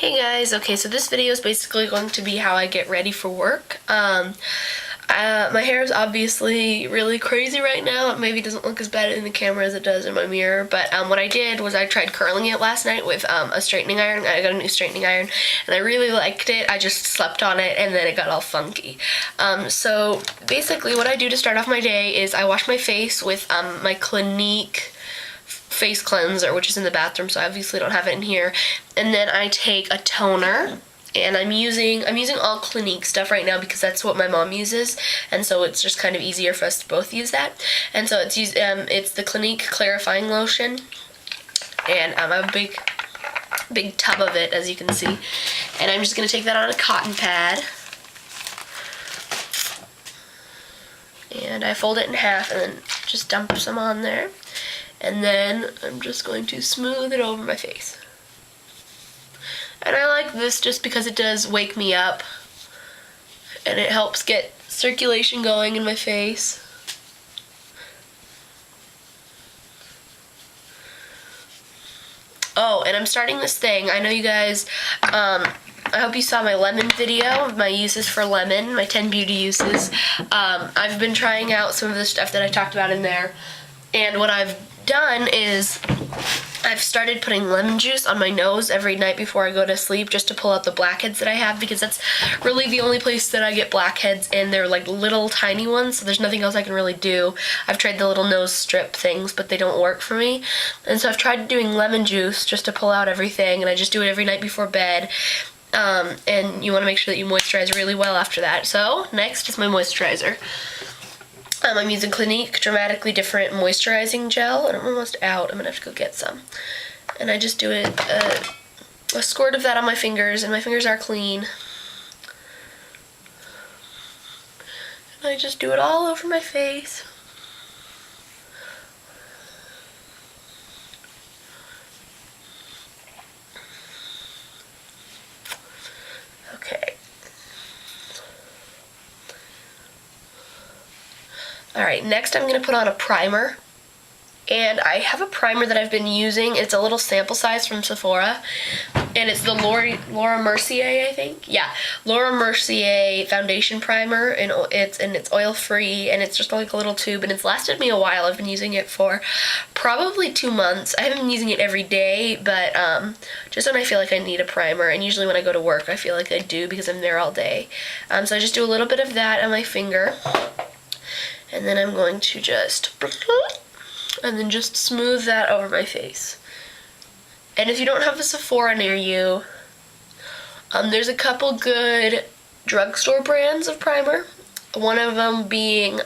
Hey guys, okay, so this video is basically going to be how I get ready for work. My hair is obviously really crazy right now. It maybe doesn't look as bad in the camera as it does in my mirror, but what I did was I tried curling it last night with a straightening iron. I got a new straightening iron, and I really liked it. I just slept on it, and then it got all funky. So basically what I do to start off my day is I wash my face with my Clinique face cleanser, which is in the bathroom, so I obviously don't have it in here. And then I take a toner, and I'm using all Clinique stuff right now because that's what my mom uses, and so it's just kind of easier for us to both use that. And so it's the Clinique clarifying lotion, and I have a big tub of it, as you can see. And I'm just gonna take that on a cotton pad, and I fold it in half and then just dump some on there. And then I'm just going to smooth it over my face. And I like this just because it does wake me up, and it helps get circulation going in my face. Oh, and I'm starting this thing. I know you guys, I hope you saw my lemon video, my uses for lemon, my 10 beauty uses. I've been trying out some of the stuff that I talked about in there, and what I've done is I've started putting lemon juice on my nose every night before I go to sleep, just to pull out the blackheads that I have, because that's really the only place that I get blackheads, and they're like little tiny ones, so there's nothing else I can really do. I've tried the little nose strip things, but they don't work for me. And so I've tried doing lemon juice just to pull out everything, and I just do it every night before bed. And you want to make sure that you moisturize really well after that. So next is my moisturizer. I'm using Clinique Dramatically Different Moisturizing Gel, and I'm almost out. I'm going to have to go get some. And I just do a squirt of that on my fingers, and my fingers are clean. And I just do it all over my face. Okay. Alright, next I'm going to put on a primer, and I have a primer that I've been using. It's a little sample size from Sephora, and it's the Laura Mercier, I think? Yeah, Laura Mercier foundation primer, and it's oil-free, and it's just like a little tube, and it's lasted me a while. I've been using it for probably 2 months. I haven't been using it every day, but just when I feel like I need a primer, and usually when I go to work I feel like I do because I'm there all day. So I just do a little bit of that on my finger. And then I'm going to just smooth that over my face. And if you don't have a Sephora near you, there's a couple good drugstore brands of primer. One of them being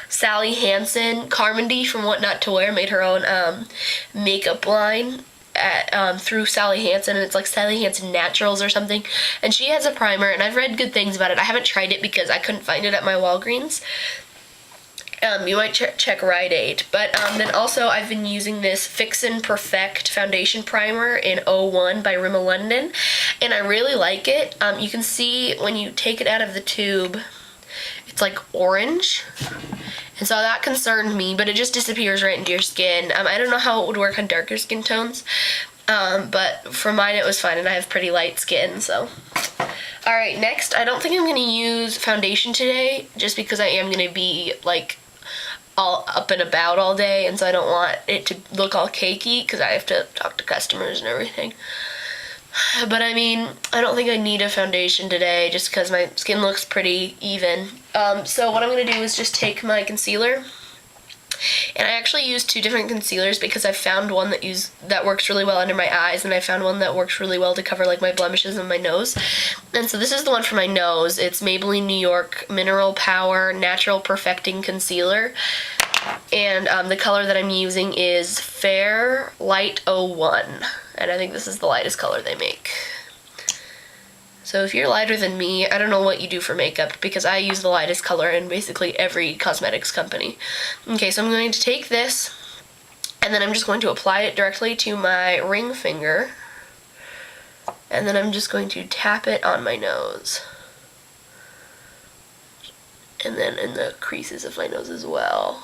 Sally Hansen. Carmody from What Not to Wear made her own makeup line through Sally Hansen, and it's like Sally Hansen Naturals or something. And she has a primer, and I've read good things about it. I haven't tried it because I couldn't find it at my Walgreens. You might check Rite Aid. But then also I've been using this Fix and Perfect Foundation Primer in 01 by Rimmel London, and I really like it. You can see when you take it out of the tube, it's like orange, and so that concerned me, but it just disappears right into your skin. I don't know how it would work on darker skin tones, but for mine it was fine, and I have pretty light skin, so. Alright, next, I don't think I'm going to use foundation today, just because I am going to be, like, all up and about all day, and so I don't want it to look all cakey, because I have to talk to customers and everything. But I mean, I don't think I need a foundation today, just because my skin looks pretty even. So what I'm going to do is just take my concealer, and I actually use 2 different concealers because I found one that works really well under my eyes, and I found one that works really well to cover like my blemishes on my nose. And so this is the one for my nose. It's Maybelline New York Mineral Power Natural Perfecting Concealer, and the color that I'm using is Fair Light 01, and I think this is the lightest color they make. So if you're lighter than me, I don't know what you do for makeup, because I use the lightest color in basically every cosmetics company. Okay, so I'm going to take this, and then I'm just going to apply it directly to my ring finger, and then I'm just going to tap it on my nose, and then in the creases of my nose as well.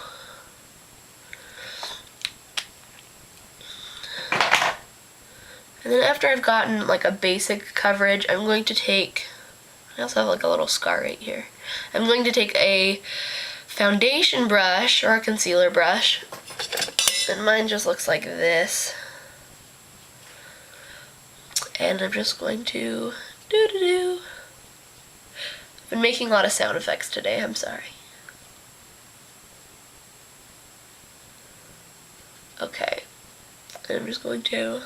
And then after I've gotten like a basic coverage, I'm going to take, I also have like a little scar right here. I'm going to take a foundation brush or a concealer brush, and mine just looks like this. And I'm just going to do. I've been making a lot of sound effects today, I'm sorry. Okay, and I'm just going to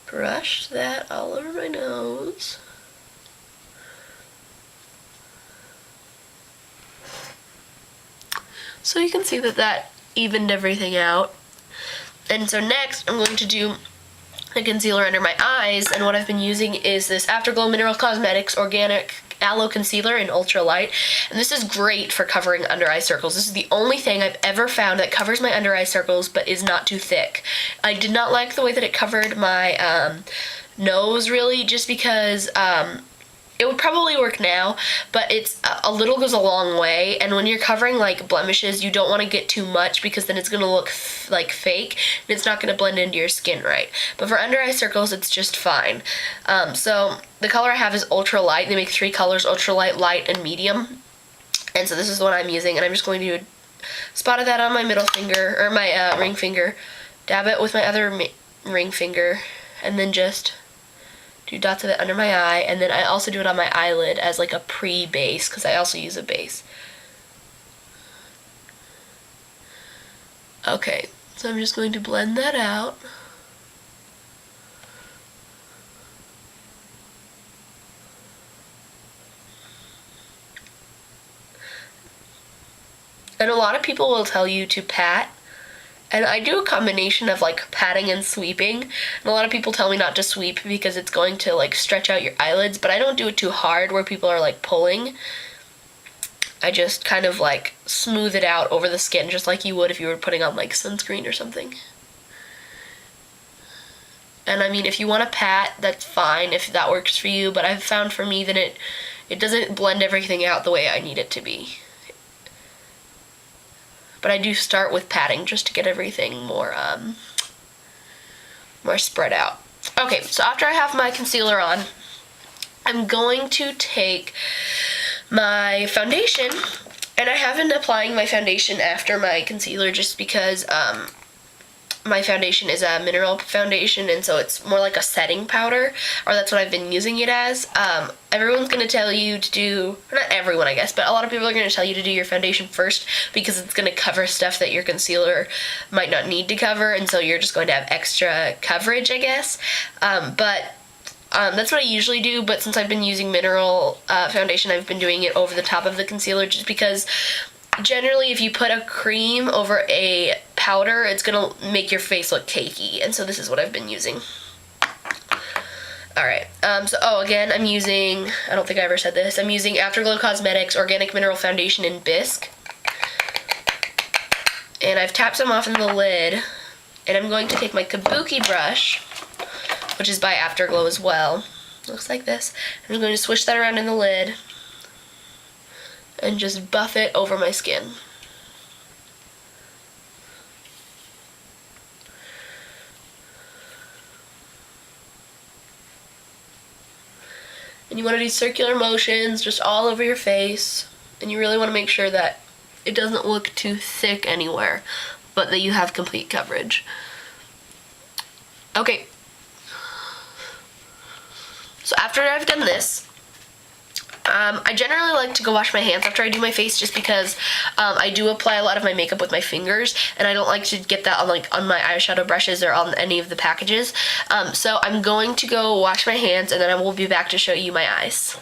brush that all over my nose. So you can see that that evened everything out. And so next I'm going to do the concealer under my eyes, and what I've been using is this Afterglow Mineral Cosmetics Organic Aloe Concealer in Ultra Light, and this is great for covering under eye circles. This is the only thing I've ever found that covers my under eye circles but is not too thick. I did not like the way that it covered my nose really, just because it would probably work now, but it's a little goes a long way, and when you're covering like blemishes, you don't want to get too much because then it's going to look like fake and it's not going to blend into your skin right. But for under eye circles, it's just fine. So the color I have is Ultra Light. They make 3 colors: Ultra Light, Light, and Medium. And so this is what I'm using, and I'm just going to spot that on my middle finger, or my ring finger, dab it with my other ring finger, and then just do dots of it under my eye, and then I also do it on my eyelid as like a pre-base because I also use a base. Okay, so I'm just going to blend that out. And a lot of people will tell you to pat, and I do a combination of like patting and sweeping. And a lot of people tell me not to sweep because it's going to like stretch out your eyelids, but I don't do it too hard where people are like pulling. I just kind of like smooth it out over the skin just like you would if you were putting on like sunscreen or something. And I mean, if you want to pat, that's fine if that works for you, but I've found for me that it doesn't blend everything out the way I need it to be. But I do start with patting just to get everything more spread out. Okay, so after I have my concealer on, I'm going to take my foundation, and I have been applying my foundation after my concealer just because my foundation is a mineral foundation, and so it's more like a setting powder, or that's what I've been using it as. Everyone's going to tell you to do, or not everyone I guess, but a lot of people are going to tell you to do your foundation first because it's going to cover stuff that your concealer might not need to cover, and so you're just going to have extra coverage, I guess. That's what I usually do, but since I've been using mineral foundation, I've been doing it over the top of the concealer just because generally if you put a cream over a powder, it's gonna make your face look cakey, and so this is what I've been using. Alright, again, I'm using, I don't think I ever said this, I'm using Afterglow Cosmetics Organic Mineral Foundation in Bisque. And I've tapped some off in the lid, and I'm going to take my Kabuki brush, which is by Afterglow as well. Looks like this. I'm going to swish that around in the lid and just buff it over my skin. And you want to do circular motions just all over your face, and you really want to make sure that it doesn't look too thick anywhere, but that you have complete coverage. Okay. So after I've done this, I generally like to go wash my hands after I do my face just because I do apply a lot of my makeup with my fingers, and I don't like to get that on my eyeshadow brushes or on any of the packages. So I'm going to go wash my hands, and then I will be back to show you my eyes.